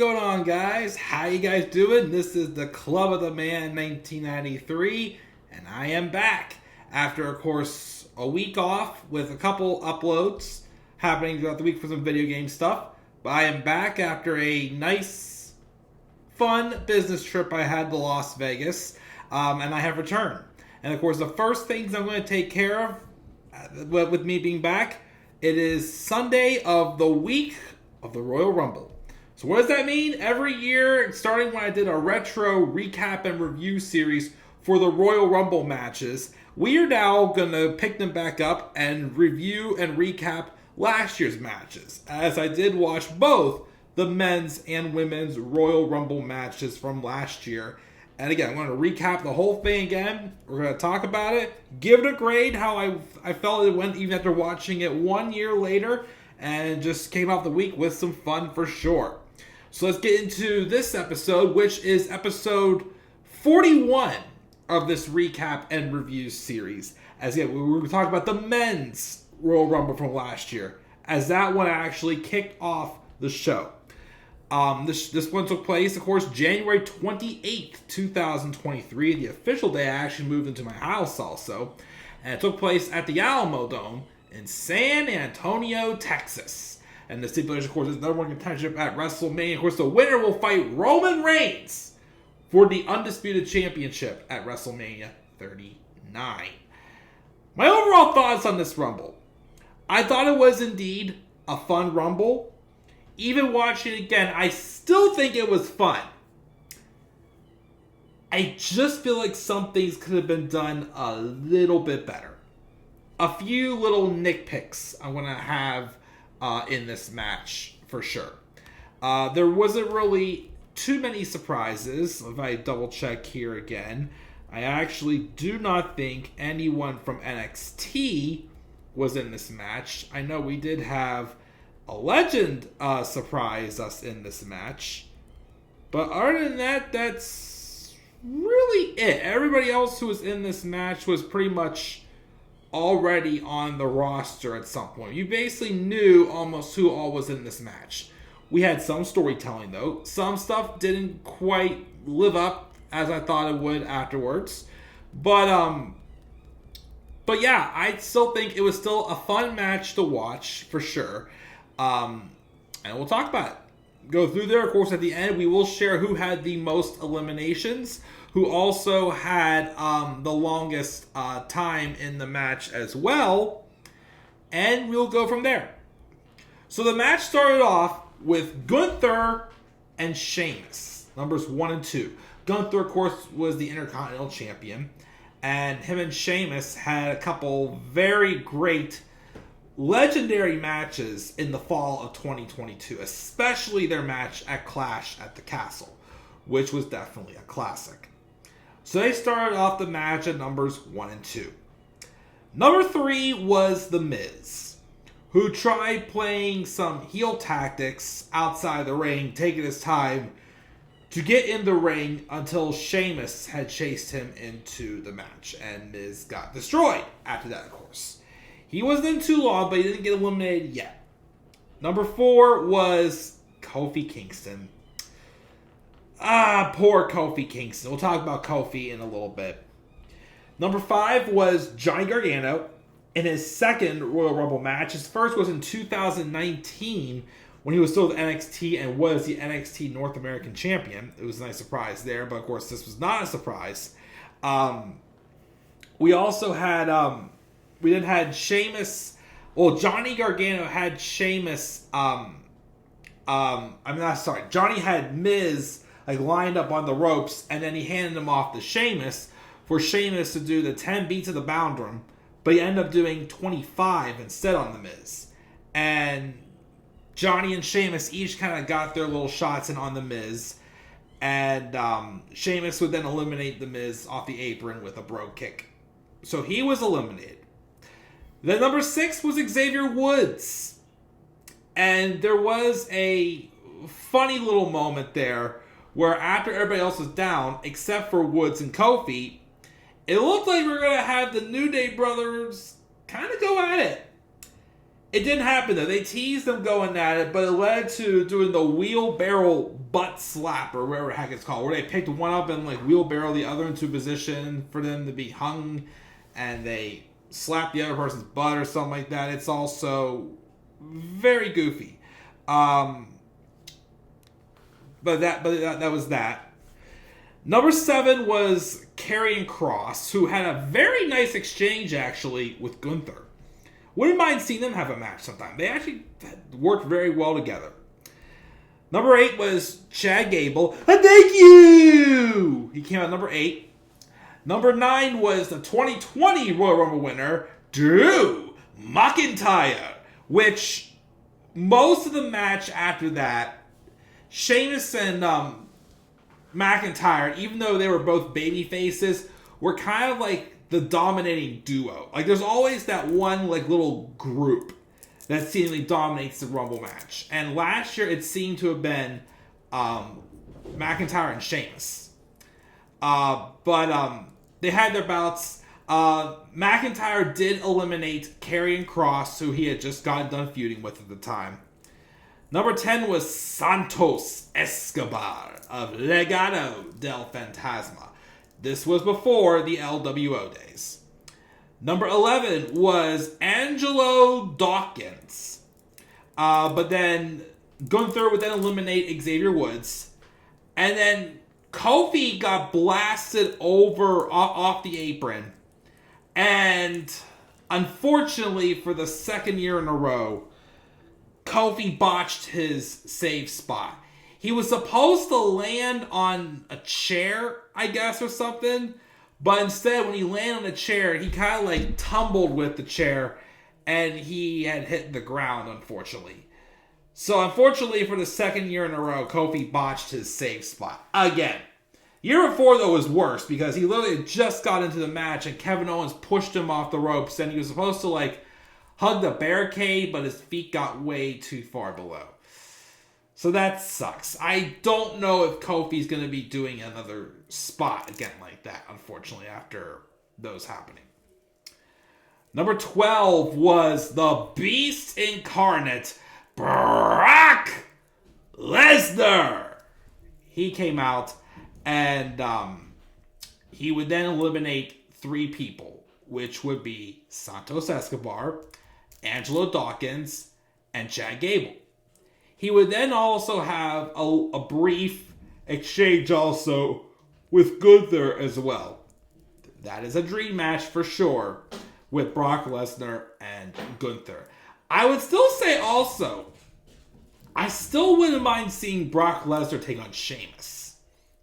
going on, guys? How you guys doing? This is the Club of the Man 1993, and I am back after, of course, a week off with a couple uploads happening throughout the week for some video game stuff. But I am back after a nice, fun business trip I had to Las Vegas, and I have returned. And, of course, the first things I'm going to take care of with me being back, it is Sunday of the week of the Royal Rumble. So what does that mean? Every year, starting when I did a retro recap and review series for the Royal Rumble matches, we are now going to pick them back up and review and recap last year's matches, as I did watch both the men's and women's Royal Rumble matches from last year. And again, I'm going to recap the whole thing again. We're going to talk about it, give it a grade, how I felt it went even after watching it 1 year later, and just came out the week with some fun for sure. So let's get into this episode, which is episode 41 of this recap and review series. As again, we were talking about the men's Royal Rumble from last year, as that one actually kicked off the show. This one took place, of course, January 28th, 2023. The official day I actually moved into my house also. And it took place at the Alamodome in San Antonio, Texas. And the stipulation, of course, is number one contendership at Wrestlemania. Of course, the winner will fight Roman Reigns for the Undisputed Championship at Wrestlemania 39. My overall thoughts on this Rumble. I thought it was indeed a fun Rumble. Even watching it again, I still think it was fun. I just feel like some things could have been done a little bit better. A few little nitpicks I'm going to have in this match, for sure. There wasn't really too many surprises. If I double check here again, I actually do not think anyone from NXT was in this match. I know we did have a legend surprise us in this match. But other than that, that's really it. Everybody else who was in this match was pretty much already on the roster at some point. You basically knew almost who all was in this match. We had some storytelling, though. Some stuff didn't quite live up as I thought it would afterwards. But yeah, I still think it was still a fun match to watch, for sure. And we'll talk about it. Go through there. Of course, at the end, we will share who had the most eliminations, who also had the longest time in the match as well. And we'll go from there. So the match started off with Gunther and Sheamus, numbers 1 and 2. Gunther, of course, was the Intercontinental Champion. And him and Sheamus had a couple very great legendary matches in the fall of 2022, especially their match at Clash at the Castle, which was definitely a classic. So they started off the match at numbers 1 and 2. Number 3 was The Miz, who tried playing some heel tactics outside the ring, taking his time to get in the ring until Sheamus had chased him into the match, and Miz got destroyed after that, of course. He wasn't in too long, but he didn't get eliminated yet. Number 4 was Kofi Kingston. Poor Kofi Kingston. We'll talk about Kofi in a little bit. Number 5 was Johnny Gargano in his second Royal Rumble match. His first was in 2019 when he was still with NXT and was the NXT North American Champion. It was a nice surprise there, but of course this was not a surprise. We also had... We then had Sheamus. Well, Johnny Gargano had Sheamus. Johnny had Miz lined up on the ropes, and then he handed him off to Sheamus for Sheamus to do the 10 beats of the Bound Room, but he ended up doing 25 instead on the Miz. And Johnny and Sheamus each kind of got their little shots in on the Miz, and Sheamus would then eliminate the Miz off the apron with a brogue kick. So he was eliminated. Then number 6 was Xavier Woods. And there was a funny little moment there where after everybody else was down, except for Woods and Kofi, it looked like we were going to have the New Day brothers kind of go at it. It didn't happen, though. They teased them going at it, but it led to doing the wheelbarrow butt slap, or whatever the heck it's called, where they picked one up and, like, wheelbarrow the other into position for them to be hung, and they slap the other person's butt or something like that. It's also very goofy. But that was that. Number 7 was Karrion Kross, who had a very nice exchange, actually, with Gunther. Wouldn't mind seeing them have a match sometime. They actually worked very well together. Number 8 was Chad Gable. Thank you! He came out number 8. Number 9 was the 2020 Royal Rumble winner, Drew McIntyre. Which, most of the match after that, Sheamus and McIntyre, even though they were both baby faces, were kind of like the dominating duo. Like, there's always that one, like, little group that seemingly dominates the Rumble match. And last year, it seemed to have been McIntyre and Sheamus. But they had their bouts. McIntyre did eliminate Karrion Kross, who he had just gotten done feuding with at the time. Number 10 was Santos Escobar of Legado del Fantasma. This was before the LWO days. Number 11 was Angelo Dawkins. But then Gunther would then eliminate Xavier Woods. And then Kofi got blasted off the apron. And unfortunately, for the second year in a row, Kofi botched his save spot. He was supposed to land on a chair, I guess, or something. But instead, when he landed on the chair, he kind of like tumbled with the chair. And he had hit the ground, unfortunately. So, unfortunately, for the second year in a row, Kofi botched his save spot. Again. Year before, though, was worse. Because he literally just got into the match. And Kevin Owens pushed him off the ropes. And he was supposed to, like, hug the barricade. But his feet got way too far below. So that sucks. I don't know if Kofi's going to be doing another spot again like that, unfortunately, after those happening. Number 12 was the Beast Incarnate, Brock Lesnar. He came out and he would then eliminate 3 people, which would be Santos Escobar, Angelo Dawkins, and Chad Gable. He would then also have a brief exchange also with Gunther as well. That is a dream match for sure with Brock Lesnar and Gunther. I would still say also, I still wouldn't mind seeing Brock Lesnar take on Sheamus.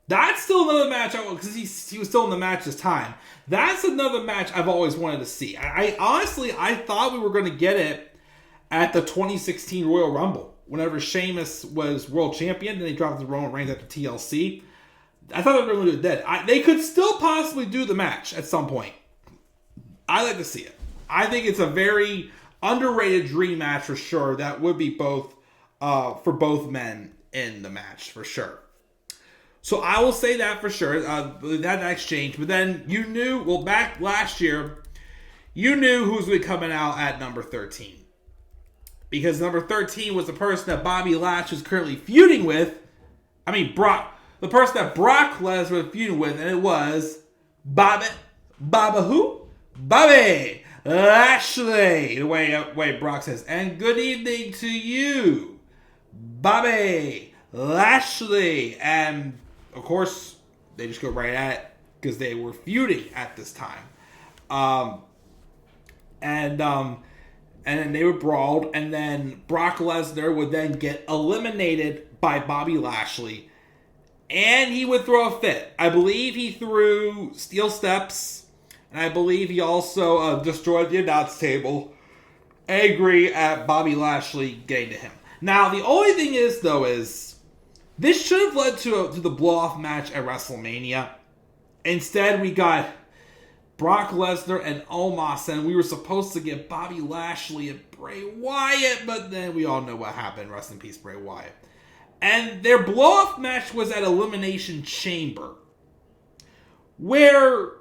That's still another match, because he was still in the match this time. That's another match I've always wanted to see. I honestly thought we were going to get it at the 2016 Royal Rumble. Whenever Sheamus was world champion, then they dropped the Roman Reigns after TLC. I thought they were going to do it then. They could still possibly do the match at some point. I like to see it. I think it's a very underrated dream match for sure. That would be both for both men in the match for sure. So I will say that for sure. That exchange. But then you knew, well, back last year, you knew who was going to be coming out at number 13. Because number 13 was the person that Bobby Lashley is currently feuding with. The person that Brock Lesnar was feuding with, and it was Bobby Lashley. The way Brock says, and good evening to you, Bobby Lashley. And of course, they just go right at it because they were feuding at this time. And then they were brawled, and then Brock Lesnar would then get eliminated by Bobby Lashley, and he would throw a fit. I believe he threw steel steps, and I believe he also destroyed the announce table, angry at Bobby Lashley getting to him. Now, the only thing is, though, is this should have led to the blow-off match at WrestleMania. Instead, we got Brock Lesnar and Omos, and we were supposed to get Bobby Lashley and Bray Wyatt, but then we all know what happened. Rest in peace, Bray Wyatt. And their blow-off match was at Elimination Chamber, where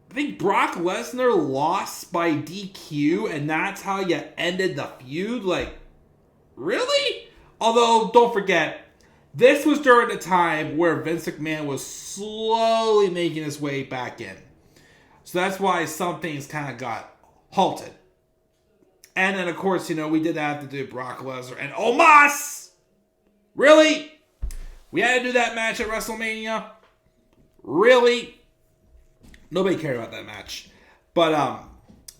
I think Brock Lesnar lost by DQ, and that's how you ended the feud. Like, really? Although, don't forget, this was during the time where Vince McMahon was slowly making his way back in. So that's why some things kind of got halted. And then, of course, we did have to do Brock Lesnar and Omos! Really? We had to do that match at WrestleMania? Really? Nobody cared about that match. But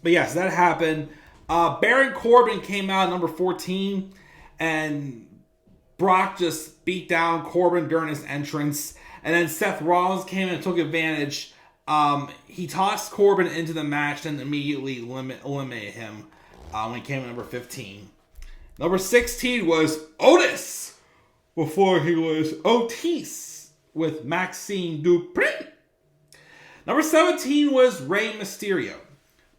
yes, that happened. Baron Corbin came out at number 14, and Brock just beat down Corbin during his entrance. And then Seth Rollins came in and took advantage. He tossed Corbin into the match and immediately eliminated him when he came in number 15. Number 16 was Otis, before he was Otis with Maxine Dupri. Number 17 was Rey Mysterio.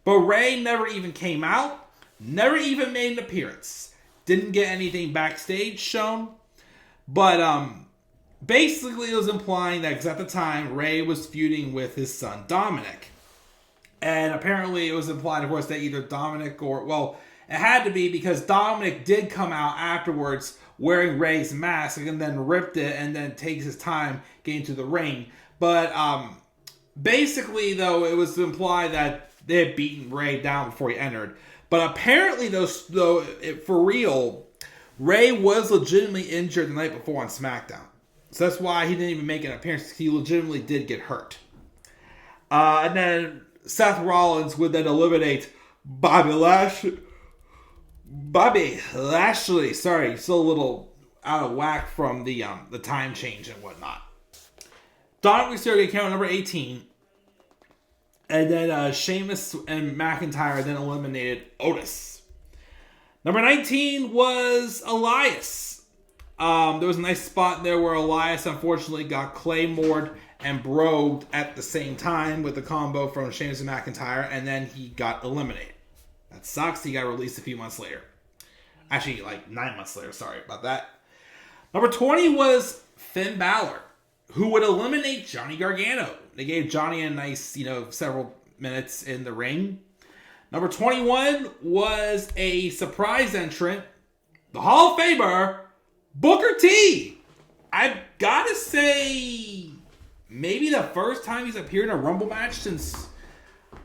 But Rey never even came out, never even made an appearance. Didn't get anything backstage shown. But basically it was implying that, because at the time, Rey was feuding with his son Dominic. And apparently it was implied, of course, that either Dominic or, well, it had to be because Dominic did come out afterwards wearing Rey's mask and then ripped it and then takes his time getting to the ring. But basically, though, it was to imply that they had beaten Rey down before he entered. But apparently, for real, Rey was legitimately injured the night before on SmackDown. So that's why he didn't even make an appearance. He legitimately did get hurt. And then Seth Rollins would then eliminate Bobby Lashley. Sorry, still a little out of whack from the time change and whatnot. Dominic Mysterio came out number 18. And then Sheamus and McIntyre then eliminated Otis. Number 19 was Elias. There was a nice spot there where Elias unfortunately got Claymored and brogued at the same time with the combo from Sheamus and McIntyre, and then he got eliminated. That sucks. He got released a few months later. Actually, like 9 months later. Sorry about that. Number 20 was Finn Balor, who would eliminate Johnny Gargano. They gave Johnny a nice, several minutes in the ring. Number 21 was a surprise entrant, the Hall of Famer, Booker T. I've got to say, maybe the first time he's appeared in a Rumble match since,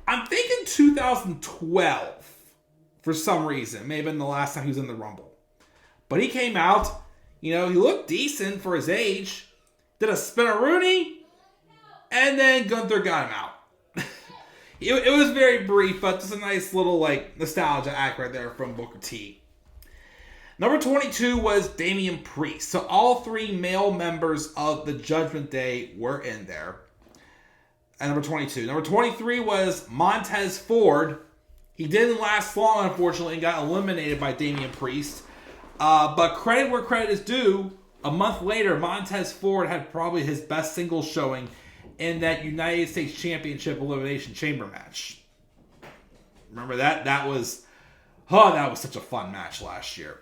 I'm thinking 2012, for some reason. May have been the last time he was in the Rumble. But he came out, he looked decent for his age, did a spinaroonie, and then Gunther got him out. It was very brief, but just a nice little nostalgia act right there from Booker T. Number 22 was Damian Priest. So all three male members of the Judgment Day were in there. And number 22. Number 23 was Montez Ford. He didn't last long, unfortunately, and got eliminated by Damian Priest. But credit where credit is due. A month later, Montez Ford had probably his best singles showing in that United States Championship Elimination Chamber match. Remember that? That was such a fun match last year.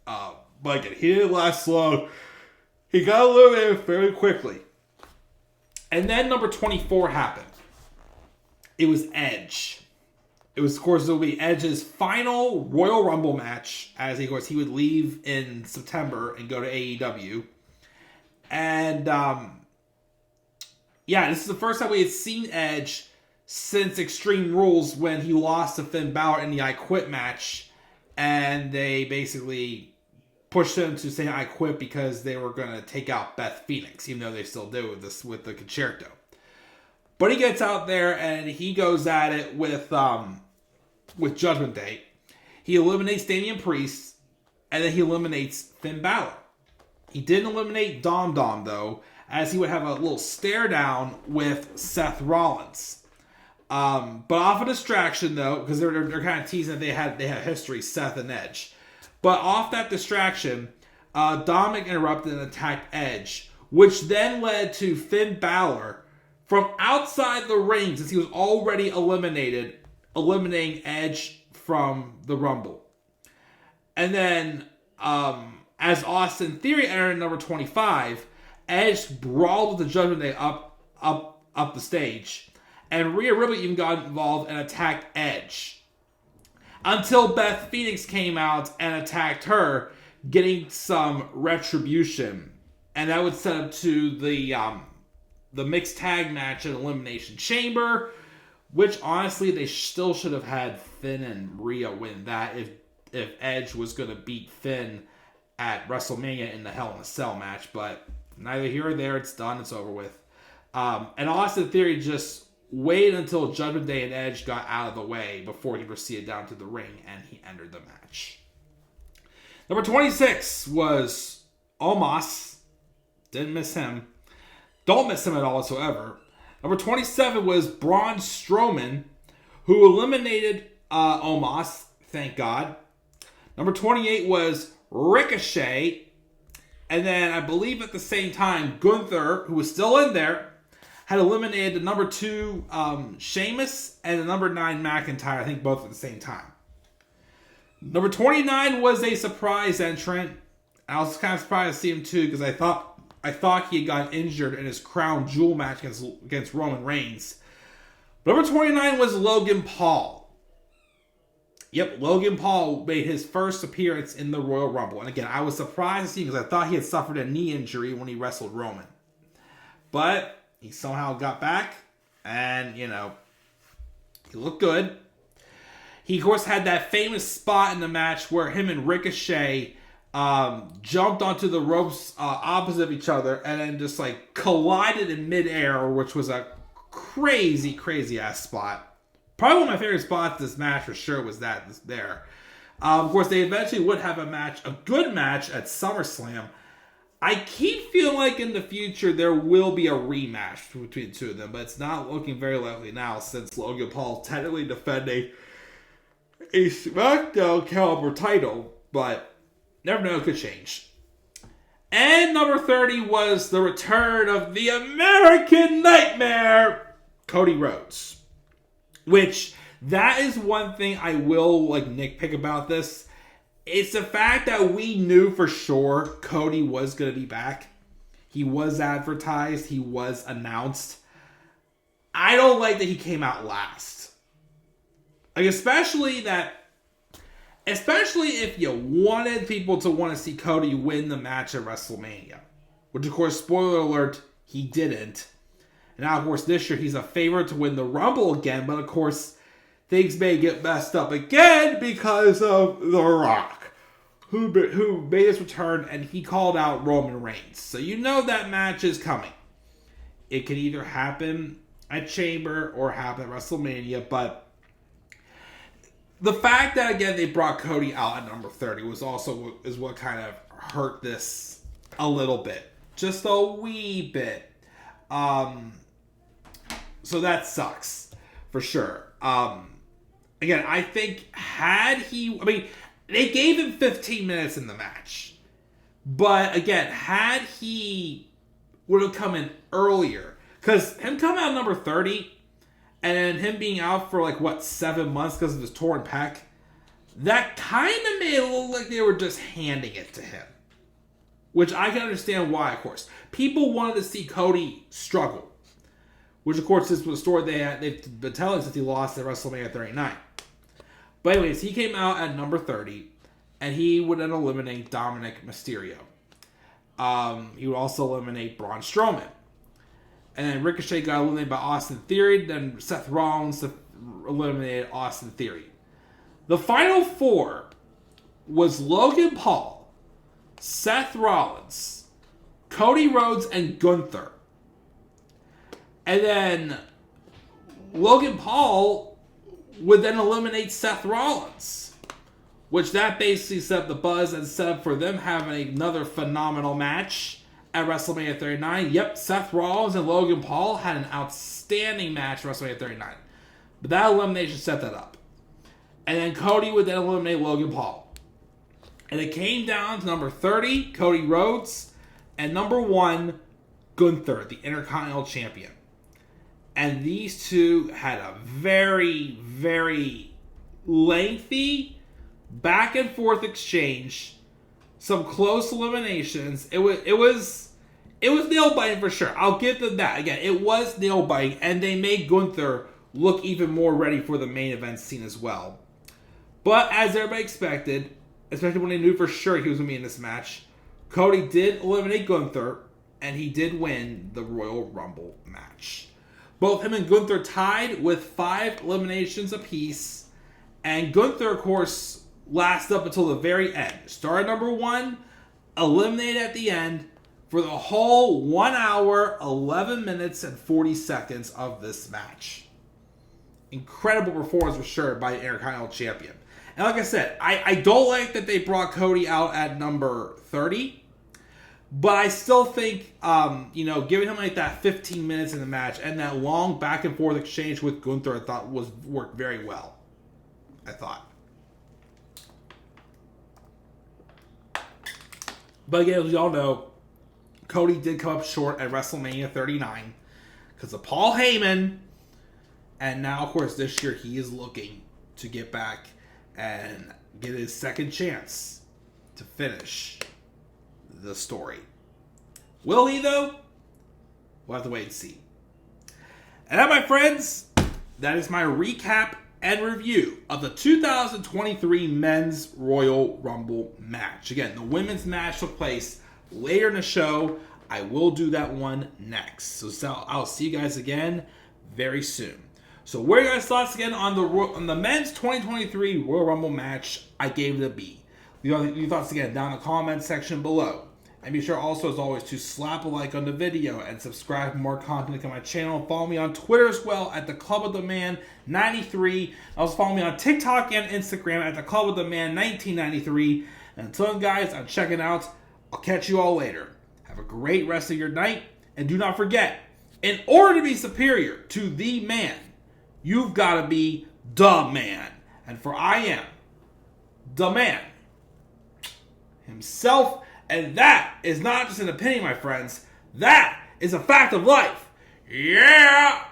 But again, he didn't last long. He got eliminated very quickly. And then number 24 happened. It was Edge. It was, of course, it would be Edge's final Royal Rumble match, as of course he would leave in September and go to AEW. And this is the first time we had seen Edge since Extreme Rules, when he lost to Finn Balor in the I Quit match, and they basically pushed him to say I quit because they were going to take out Beth Phoenix, even though they still do with the Concerto. But he gets out there and he goes at it with Judgment Day. He eliminates Damian Priest, and then he eliminates Finn Balor. He didn't eliminate Dom Dom, though, as he would have a little stare down with Seth Rollins. But off a distraction, though, because they're kind of teasing that they had history, Seth and Edge. But off that distraction, Dominic interrupted and attacked Edge, which then led to Finn Balor from outside the ring, since he was already eliminating Edge from the Rumble. And then, as Austin Theory entered number 25, Edge brawled with the Judgment Day up the stage. And Rhea Ripley even got involved and attacked Edge. Until Beth Phoenix came out and attacked her, getting some retribution. And that would set up to the mixed tag match at Elimination Chamber, which honestly they still should have had Finn and Rhea win that if Edge was going to beat Finn at WrestleMania in the Hell in a Cell match. But neither here or there, it's done, it's over with. And Austin Theory just waited until Judgment Day and Edge got out of the way before he proceeded down to the ring, and he entered the match. Number 26 was Omos. Didn't miss him. Don't miss him at all whatsoever. Number 27 was Braun Strowman, who eliminated Omos, thank God. Number 28 was Ricochet. And then I believe at the same time, Gunther, who was still in there, had eliminated the number 2 Sheamus and the number 9 McIntyre, I think both at the same time. Number 29 was a surprise entrant. I was kind of surprised to see him too, because I thought he had gotten injured in his crown jewel match against Roman Reigns. Number 29 was Logan Paul. Yep, Logan Paul made his first appearance in the Royal Rumble. And again, I was surprised to see him because I thought he had suffered a knee injury when he wrestled Roman. But he somehow got back, and, he looked good. He, of course, had that famous spot in the match where him and Ricochet jumped onto the ropes opposite of each other and then just, collided in midair, which was a crazy, crazy-ass spot. Probably one of my favorite spots this match, for sure, was that there. Of course, they eventually would have a good match at SummerSlam. I keep feeling like in the future there will be a rematch between the two of them, but it's not looking very likely now since Logan Paul technically defending a SmackDown caliber title, but never know, it could change. And number 30 was the return of the American Nightmare, Cody Rhodes. Which, that is one thing I will nitpick about this. It's the fact that we knew for sure Cody was going to be back. He was advertised. He was announced. I don't like that he came out last. Especially if you wanted people to want to see Cody win the match at WrestleMania. Which, of course, spoiler alert, he didn't. And now, of course, this year he's a favorite to win the Rumble again. But, of course, things may get messed up again because of The Rock, who made his return, and he called out Roman Reigns. So you know that match is coming. It could either happen at Chamber or happen at WrestleMania, but the fact that, again, they brought Cody out at number 30 was also is what kind of hurt this a little bit. Just a wee bit. So that sucks, for sure. Again, I think they gave him 15 minutes in the match. But again, had he would have come in earlier, because him coming out number 30, and then him being out for 7 months because of his torn pec, that kind of made it look like they were just handing it to him. Which I can understand why, of course. People wanted to see Cody struggle. Which, of course, this was a story they've been telling since he lost at WrestleMania 39. But anyways, he came out at number 30, and he would then eliminate Dominic Mysterio. He would also eliminate Braun Strowman. And then Ricochet got eliminated by Austin Theory, then Seth Rollins eliminated Austin Theory. The final four was Logan Paul, Seth Rollins, Cody Rhodes, and Gunther. And then Logan Paul would then eliminate Seth Rollins, which that basically set up the buzz and set up for them having another phenomenal match at WrestleMania 39. Yep, Seth Rollins and Logan Paul had an outstanding match at WrestleMania 39. But that elimination set that up. And then Cody would then eliminate Logan Paul. And it came down to number 30, Cody Rhodes, and number 1, Gunther, the Intercontinental Champion. And these two had a very, very lengthy back and forth exchange. Some close eliminations. It it was nail-biting for sure. I'll give them that. Again, it was nail-biting, and they made Gunther look even more ready for the main event scene as well. But as everybody expected, especially when they knew for sure he was going to be in this match, Cody did eliminate Gunther, and he did win the Royal Rumble match. Both him and Gunther tied with 5 eliminations apiece, and Gunther, of course, lasted up until the very end. Started number 1, eliminated at the end for the whole 1 hour, 11 minutes, and 40 seconds of this match. Incredible performance for sure by the Intercontinental Champion. And like I said, I don't like that they brought Cody out at number 30. But I still think, giving him like that 15 minutes in the match and that long back and forth exchange with Gunther, I thought worked very well. I thought. But again, as we all know, Cody did come up short at WrestleMania 39 because of Paul Heyman. And now, of course, this year he is looking to get back and get his second chance to finish the story. Will he, though? We'll have to wait and see. And that, my friends, that is my recap and review of the 2023 Men's Royal Rumble match. Again, the women's match took place later in the show. I will do that one next. So I'll see you guys again very soon. So what are your guys' thoughts again on the men's 2023 Royal Rumble match? I gave it a B. Your thoughts again down in the comment section below. And be sure also, as always, to slap a like on the video and subscribe for more content on my channel. Follow me on Twitter as well at the Club of the Man 93. Also follow me on TikTok and Instagram at the Club of the Man 1993. And until then, guys, I'm checking out. I'll catch you all later. Have a great rest of your night. And do not forget, in order to be superior to the man, you've got to be the man. And for I am the man himself. And that is not just an opinion, my friends. That is a fact of life. Yeah!